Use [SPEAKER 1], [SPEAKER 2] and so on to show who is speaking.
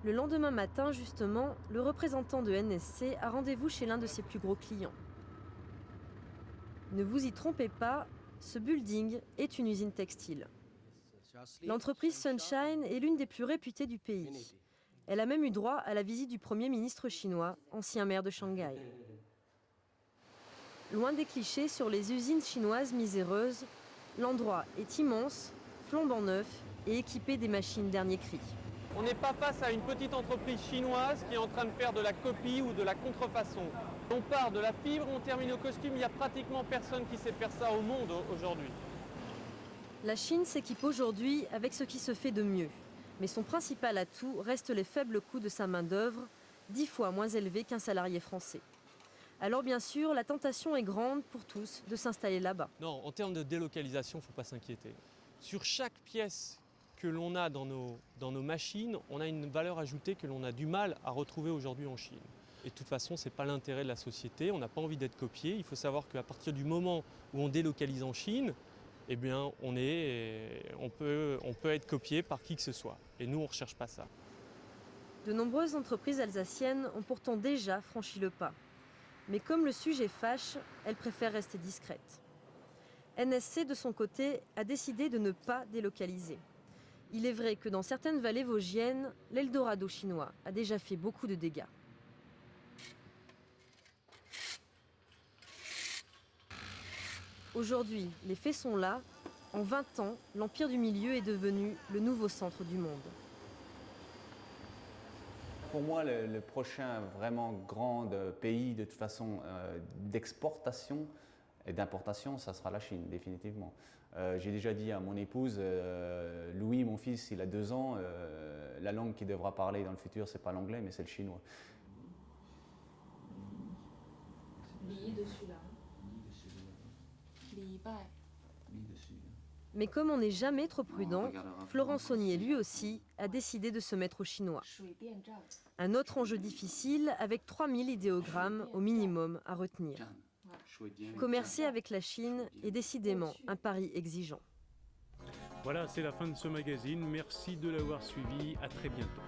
[SPEAKER 1] Le lendemain matin, justement, le représentant de NSC a rendez-vous chez l'un de ses plus gros clients. Ne vous y trompez pas, ce building est une usine textile. L'entreprise Sunshine est l'une des plus réputées du pays. Elle a même eu droit à la visite du Premier ministre chinois, ancien maire de Shanghai. Loin des clichés sur les usines chinoises miséreuses, l'endroit est immense, flambant neuf et équipé des machines dernier cri.
[SPEAKER 2] On n'est pas face à une petite entreprise chinoise qui est en train de faire de la copie ou de la contrefaçon. On part de la fibre, on termine au costume, il n'y a pratiquement personne qui sait faire ça au monde aujourd'hui.
[SPEAKER 1] La Chine s'équipe aujourd'hui avec ce qui se fait de mieux. Mais son principal atout reste les faibles coûts de sa main-d'œuvre, 10 fois moins élevés qu'un salarié français. Alors bien sûr, la tentation est grande pour tous de s'installer là-bas.
[SPEAKER 2] Non, en termes de délocalisation, il ne faut pas s'inquiéter. Sur chaque pièce que l'on a dans nos machines, on a une valeur ajoutée que l'on a du mal à retrouver aujourd'hui en Chine. Et de toute façon, ce n'est pas l'intérêt de la société, on n'a pas envie d'être copié. Il faut savoir qu'à partir du moment où on délocalise en Chine, eh bien, on peut être copié par qui que ce soit. Et nous, on ne recherche pas ça.
[SPEAKER 1] De nombreuses entreprises alsaciennes ont pourtant déjà franchi le pas. Mais comme le sujet fâche, elles préfèrent rester discrètes. NSC, de son côté, a décidé de ne pas délocaliser. Il est vrai que dans certaines vallées vosgiennes, l'Eldorado chinois a déjà fait beaucoup de dégâts. Aujourd'hui, les faits sont là. En 20 ans, l'Empire du Milieu est devenu le nouveau centre du monde.
[SPEAKER 3] Pour moi, le prochain vraiment grand pays de toute façon d'exportation et d'importation, ça sera la Chine, définitivement. J'ai déjà dit à mon épouse, Louis, mon fils, il a 2 ans, la langue qu'il devra parler dans le futur, c'est pas l'anglais, mais c'est le chinois.
[SPEAKER 1] Mais comme on n'est jamais trop prudent, Florent Saunier, lui aussi, a décidé de se mettre au chinois. Un autre enjeu difficile, avec 3000 idéogrammes au minimum à retenir. Commercer avec la Chine est décidément un pari exigeant.
[SPEAKER 4] Voilà, c'est la fin de ce magazine. Merci de l'avoir suivi. À très bientôt.